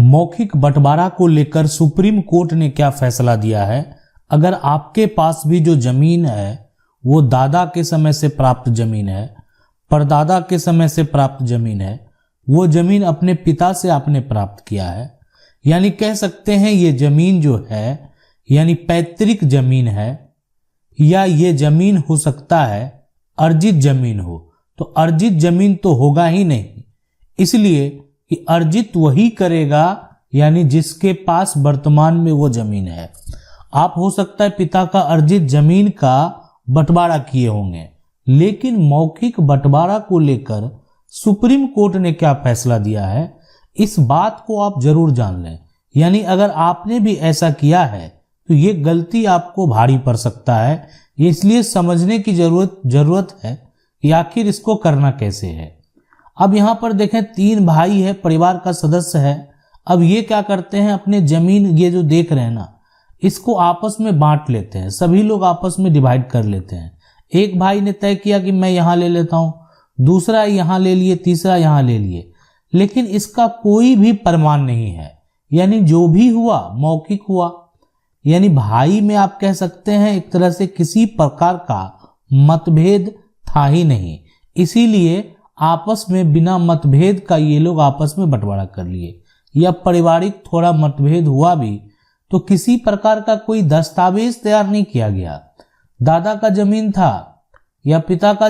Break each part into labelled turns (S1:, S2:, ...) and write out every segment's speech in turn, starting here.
S1: मौखिक बंटवारा को लेकर सुप्रीम कोर्ट ने क्या फैसला दिया है। अगर आपके पास भी जो जमीन है वो दादा के समय से प्राप्त जमीन है, परदादा के समय से प्राप्त जमीन है, वो जमीन अपने पिता से आपने प्राप्त किया है, यानी कह सकते हैं ये जमीन जो है यानी पैतृक जमीन है, या ये जमीन हो सकता है अर्जित जमीन हो, तो अर्जित जमीन तो होगा ही नहीं, इसलिए कि अर्जित वही करेगा यानी जिसके पास वर्तमान में वो जमीन है। आप हो सकता है पिता का अर्जित जमीन का बंटवारा किए होंगे, लेकिन मौखिक बंटवारा को लेकर सुप्रीम कोर्ट ने क्या फैसला दिया है, इस बात को आप जरूर जान लें। यानी अगर आपने भी ऐसा किया है तो ये गलती आपको भारी पड़ सकता है, इसलिए समझने की जरूरत है कि आखिर इसको करना कैसे है। अब यहाँ पर देखें, 3 भाई है, परिवार का सदस्य है। अब ये क्या करते हैं, अपने जमीन ये जो देख रहे हैं ना, इसको आपस में बांट लेते हैं, सभी लोग आपस में डिवाइड कर लेते हैं। एक भाई ने तय किया कि मैं यहाँ ले लेता हूँ, दूसरा यहाँ ले लिए, तीसरा यहाँ ले लिए, लेकिन इसका कोई भी प्रमाण नहीं है। यानी जो भी हुआ मौखिक हुआ, यानी भाई में आप कह सकते हैं एक तरह से किसी प्रकार का मतभेद था ही नहीं, इसीलिए आपस में बिना मतभेद का ये लोग आपस में बंटवारा कर लिए। या पारिवारिक थोड़ा मतभेद हुआ भी तो किसी प्रकार का कोई दस्तावेज तैयार नहीं किया गया। दादा का जमीन था या पिता का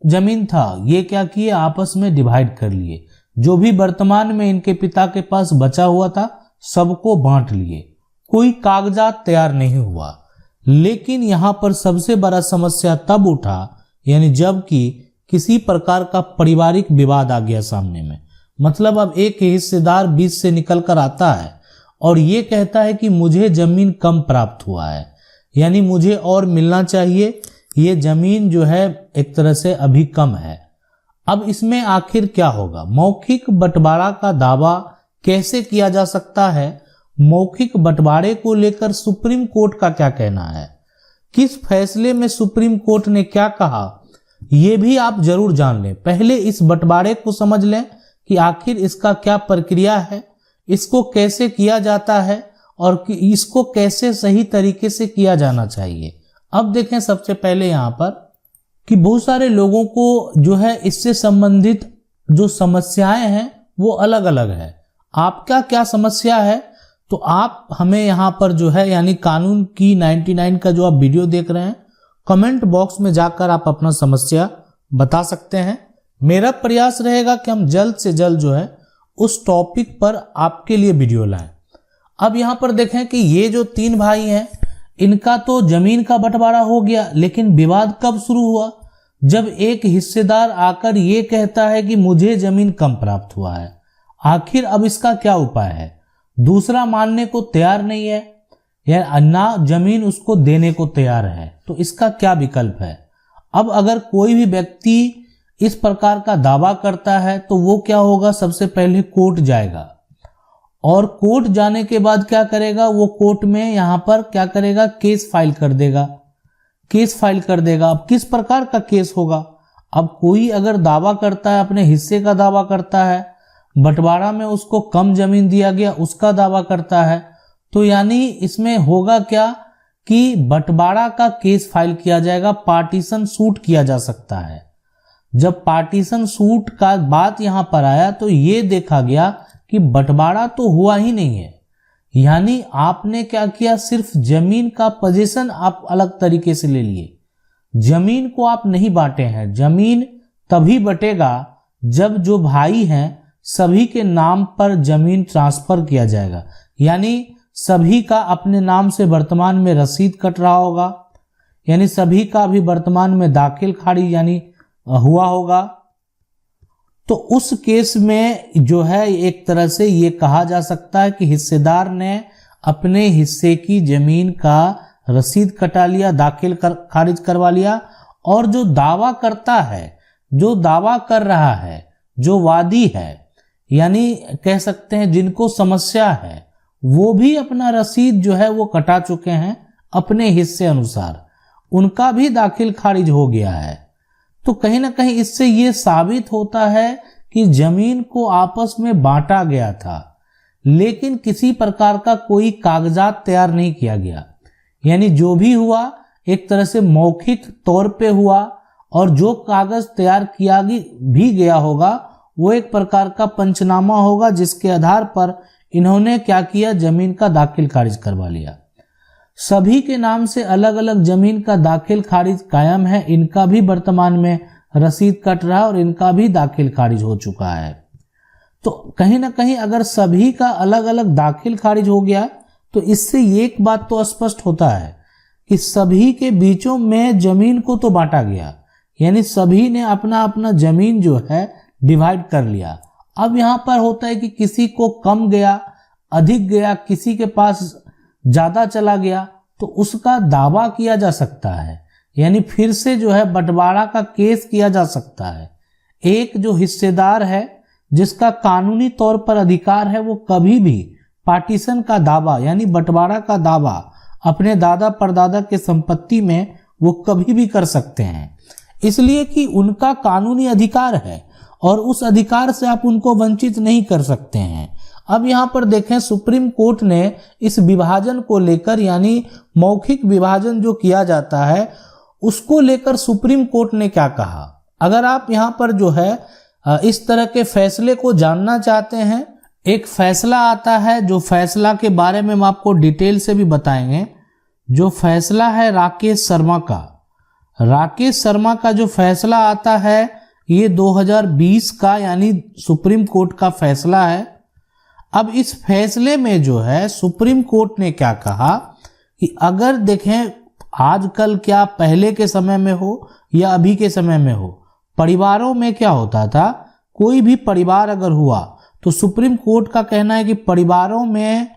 S1: जमीन था, ये क्या किए आपस में डिवाइड कर लिए। जो भी वर्तमान में इनके पिता के पास बचा हुआ था सबको बांट लिए, कोई कागजात तैयार नहीं हुआ। लेकिन यहां पर सबसे बड़ा समस्या तब उठा, यानी जबकि किसी प्रकार का पारिवारिक विवाद आ गया सामने में। मतलब अब एक हिस्सेदार बीच से निकल कर आता है और ये कहता है कि मुझे जमीन कम प्राप्त हुआ है, यानी मुझे और मिलना चाहिए, ये जमीन जो है एक तरह से अभी कम है। अब इसमें आखिर क्या होगा, मौखिक बंटवारा का दावा कैसे किया जा सकता है, मौखिक बंटवारे को लेकर सुप्रीम कोर्ट का क्या कहना है, किस फैसले में सुप्रीम कोर्ट ने क्या कहा, ये भी आप जरूर जान लें। पहले इस बंटवारे को समझ लें कि आखिर इसका क्या प्रक्रिया है, इसको कैसे किया जाता है और इसको कैसे सही तरीके से किया जाना चाहिए। अब देखें, सबसे पहले यहाँ पर कि बहुत सारे लोगों को जो है इससे संबंधित जो समस्याएं हैं वो अलग अलग है। आपका क्या समस्या है तो आप हमें यहाँ पर जो है यानी कानून की 99 का जो आप वीडियो देख रहे हैं, कमेंट बॉक्स में जाकर आप अपना समस्या बता सकते हैं। मेरा प्रयास रहेगा कि हम जल्द से जल्द जो है उस टॉपिक पर आपके लिए वीडियो लाएं। अब यहाँ पर देखें कि ये जो 3 भाई हैं इनका तो जमीन का बंटवारा हो गया, लेकिन विवाद कब शुरू हुआ, जब एक हिस्सेदार आकर ये कहता है कि मुझे जमीन कम प्राप्त हुआ है। आखिर अब इसका क्या उपाय है, दूसरा मानने को तैयार नहीं है या ना जमीन उसको देने को तैयार है, तो इसका क्या विकल्प है। अब अगर कोई भी व्यक्ति इस प्रकार का दावा करता है तो वो क्या होगा, सबसे पहले कोर्ट जाएगा और कोर्ट जाने के बाद क्या करेगा, वो कोर्ट में यहाँ पर क्या करेगा, केस फाइल कर देगा, केस फाइल कर देगा। अब किस प्रकार का केस होगा, अब कोई अगर दावा करता है, अपने हिस्से का दावा करता है, बंटवारा में उसको कम जमीन दिया गया उसका दावा करता है, तो यानी इसमें होगा क्या कि बंटवारा का केस फाइल किया जाएगा, पार्टीशन सूट किया जा सकता है। जब पार्टीशन सूट का बात यहां पर आया तो ये देखा गया कि बंटवारा तो हुआ ही नहीं है, यानी आपने क्या किया, सिर्फ जमीन का पोजीशन आप अलग तरीके से ले लिए, जमीन को आप नहीं बांटे हैं। जमीन तभी बटेगा जब जो भाई हैं सभी के नाम पर जमीन ट्रांसफर किया जाएगा, यानी सभी का अपने नाम से वर्तमान में रसीद कट रहा होगा, यानी सभी का भी वर्तमान में दाखिल खारिज यानी हुआ होगा। तो उस केस में जो है एक तरह से ये कहा जा सकता है कि हिस्सेदार ने अपने हिस्से की जमीन का रसीद कटा लिया, दाखिल खारिज करवा लिया, और जो दावा करता है, जो दावा कर रहा है, जो वादी है, यानी कह सकते हैं जिनको समस्या है, वो भी अपना रसीद जो है वो कटा चुके हैं अपने हिस्से अनुसार, उनका भी दाखिल खारिज हो गया है। तो कहीं ना कहीं इससे ये साबित होता है कि जमीन को आपस में बांटा गया था, लेकिन किसी प्रकार का कोई कागजात तैयार नहीं किया गया। यानी जो भी हुआ एक तरह से मौखिक तौर पे हुआ, और जो कागज तैयार किया भी गया होगा वो एक प्रकार का पंचनामा होगा, जिसके आधार पर इन्होंने क्या किया, जमीन का दाखिल खारिज करवा लिया। सभी के नाम से अलग अलग जमीन का दाखिल खारिज कायम है, इनका भी वर्तमान में रसीद कट रहा है और इनका भी दाखिल खारिज हो चुका है। तो कहीं ना कहीं अगर सभी का अलग अलग दाखिल खारिज हो गया तो इससे एक बात तो स्पष्ट होता है कि सभी के बीचों में जमीन को तो बांटा गया, यानी सभी ने अपना अपना जमीन जो है डिवाइड कर लिया। अब यहां पर होता है कि किसी को कम गया, अधिक गया, किसी के पास ज्यादा चला गया, तो उसका दावा किया जा सकता है, यानी फिर से जो है बंटवारा का केस किया जा सकता है। एक जो हिस्सेदार है जिसका कानूनी तौर पर अधिकार है, वो कभी भी पार्टीशन का दावा यानी बंटवारा का दावा अपने दादा परदादा के संपत्ति में वो कभी भी कर सकते हैं, इसलिए कि उनका कानूनी अधिकार है और उस अधिकार से आप उनको वंचित नहीं कर सकते हैं। अब यहाँ पर देखें, सुप्रीम कोर्ट ने इस विभाजन को लेकर, यानी मौखिक विभाजन जो किया जाता है उसको लेकर सुप्रीम कोर्ट ने क्या कहा। अगर आप यहाँ पर जो है इस तरह के फैसले को जानना चाहते हैं, एक फैसला आता है, जो फैसला के बारे में हम आपको डिटेल से भी बताएंगे। जो फैसला है राकेश शर्मा का जो फैसला आता है ये 2020 का, यानी सुप्रीम कोर्ट का फैसला है। अब इस फैसले में जो है सुप्रीम कोर्ट ने क्या कहा कि अगर देखें आजकल, क्या पहले के समय में हो या अभी के समय में हो, परिवारों में क्या होता था, कोई भी परिवार अगर हुआ तो सुप्रीम कोर्ट का कहना है कि परिवारों में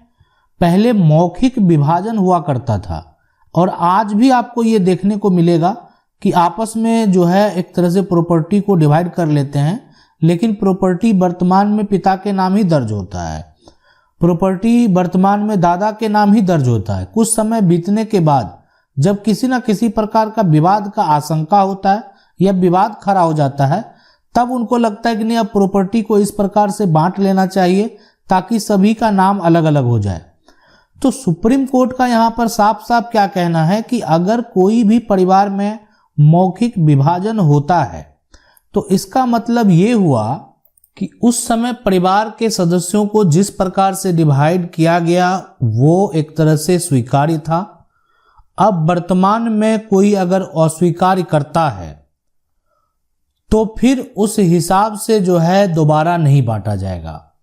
S1: पहले मौखिक विभाजन हुआ करता था, और आज भी आपको ये देखने को मिलेगा कि आपस में जो है एक तरह से प्रॉपर्टी को डिवाइड कर लेते हैं, लेकिन प्रॉपर्टी वर्तमान में पिता के नाम ही दर्ज होता है, प्रॉपर्टी वर्तमान में दादा के नाम ही दर्ज होता है। कुछ समय बीतने के बाद जब किसी न किसी प्रकार का विवाद का आशंका होता है या विवाद खड़ा हो जाता है, तब उनको लगता है कि नहीं, अब प्रॉपर्टी को इस प्रकार से बांट लेना चाहिए ताकि सभी का नाम अलग अलग हो जाए। तो सुप्रीम कोर्ट का यहाँ पर साफ साफ क्या कहना है कि अगर कोई भी परिवार में मौखिक विभाजन होता है तो इसका मतलब ये हुआ कि उस समय परिवार के सदस्यों को जिस प्रकार से डिवाइड किया गया वो एक तरह से स्वीकार्य था। अब वर्तमान में कोई अगर अस्वीकार करता है तो फिर उस हिसाब से जो है दोबारा नहीं बांटा जाएगा।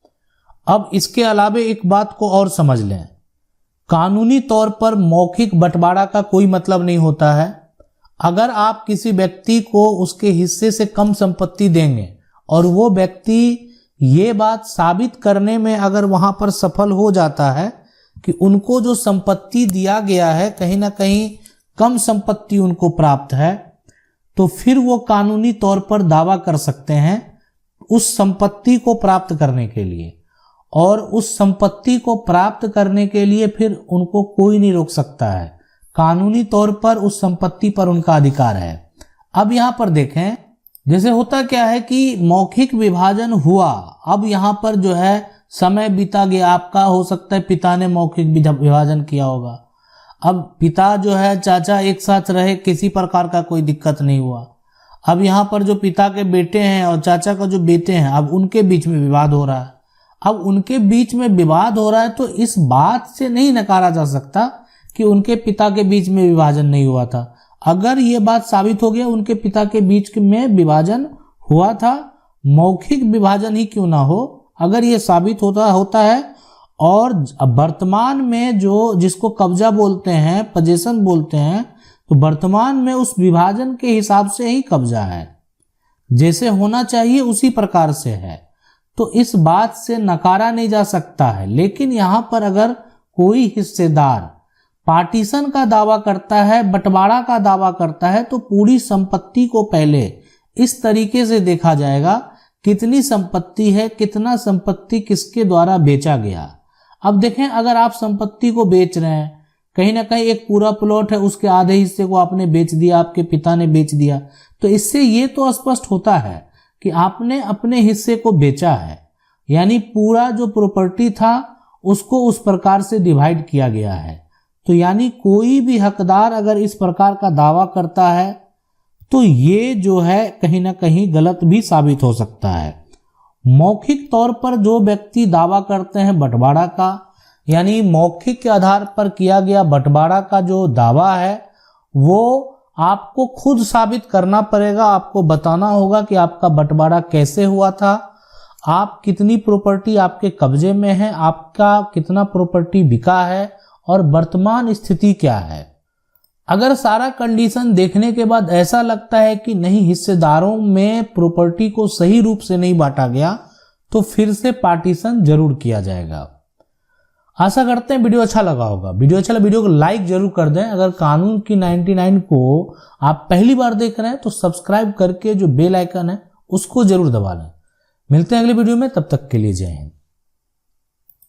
S1: अब इसके अलावा एक बात को और समझ लें, कानूनी तौर पर मौखिक बंटवारा का कोई मतलब नहीं होता है। अगर आप किसी व्यक्ति को उसके हिस्से से कम संपत्ति देंगे और वो व्यक्ति ये बात साबित करने में अगर वहां पर सफल हो जाता है कि उनको जो संपत्ति दिया गया है कहीं ना कहीं कम संपत्ति उनको प्राप्त है, तो फिर वो कानूनी तौर पर दावा कर सकते हैं उस संपत्ति को प्राप्त करने के लिए, और उस संपत्ति को प्राप्त करने के लिए फिर उनको कोई नहीं रोक सकता है। कानूनी तौर पर उस संपत्ति पर उनका अधिकार है। अब यहाँ पर देखें, जैसे होता क्या है कि मौखिक विभाजन हुआ, अब यहाँ पर जो है समय बीता गया, आपका हो सकता है पिता ने मौखिक विभाजन किया होगा। अब पिता जो है चाचा एक साथ रहे, किसी प्रकार का कोई दिक्कत नहीं हुआ। अब यहाँ पर जो पिता के बेटे हैं और चाचा का जो बेटे हैं, अब उनके बीच में विवाद हो रहा है। अब उनके बीच में विवाद हो रहा है तो इस बात से नहीं नकारा जा सकता कि उनके पिता के बीच में विभाजन नहीं हुआ था। अगर ये बात साबित हो गया उनके पिता के बीच में विभाजन हुआ था, मौखिक विभाजन ही क्यों ना हो, अगर ये साबित होता है और वर्तमान में जो जिसको कब्जा बोलते हैं, पोजीशन बोलते हैं, तो वर्तमान में उस विभाजन के हिसाब से ही कब्जा है, जैसे होना चाहिए उसी प्रकार से है, तो इस बात से नकारा नहीं जा सकता है। लेकिन यहाँ पर अगर कोई हिस्सेदार पार्टीशन का दावा करता है, बंटवारा का दावा करता है, तो पूरी संपत्ति को पहले इस तरीके से देखा जाएगा कितनी संपत्ति है, कितना संपत्ति किसके द्वारा बेचा गया। अब देखें, अगर आप संपत्ति को बेच रहे हैं, कहीं ना कहीं एक पूरा प्लॉट है, उसके आधे हिस्से को आपने बेच दिया, आपके पिता ने बेच दिया, तो इससे ये तो स्पष्ट होता है कि आपने अपने हिस्से को बेचा है। यानी पूरा जो प्रॉपर्टी था उसको उस प्रकार से डिवाइड किया गया है। तो यानी कोई भी हकदार अगर इस प्रकार का दावा करता है तो ये जो है कहीं ना कहीं गलत भी साबित हो सकता है। मौखिक तौर पर जो व्यक्ति दावा करते हैं बंटवारा का, यानी मौखिक के आधार पर किया गया बंटवारा का जो दावा है वो आपको खुद साबित करना पड़ेगा। आपको बताना होगा कि आपका बंटवारा कैसे हुआ था, आप कितनी प्रॉपर्टी आपके कब्जे में है, आपका कितना प्रॉपर्टी बिका है और वर्तमान स्थिति क्या है। अगर सारा कंडीशन देखने के बाद ऐसा लगता है कि नहीं, हिस्सेदारों में प्रॉपर्टी को सही रूप से नहीं बांटा गया, तो फिर से पार्टीशन जरूर किया जाएगा। आशा करते हैं वीडियो अच्छा लगा होगा। वीडियो को लाइक जरूर कर दें। अगर कानून की 99 को आप पहली बार देख रहे हैं तो सब्सक्राइब करके जो बेल आइकन है उसको जरूर दबा लें। मिलते हैं अगले वीडियो में, तब तक के लिए जय हिंद।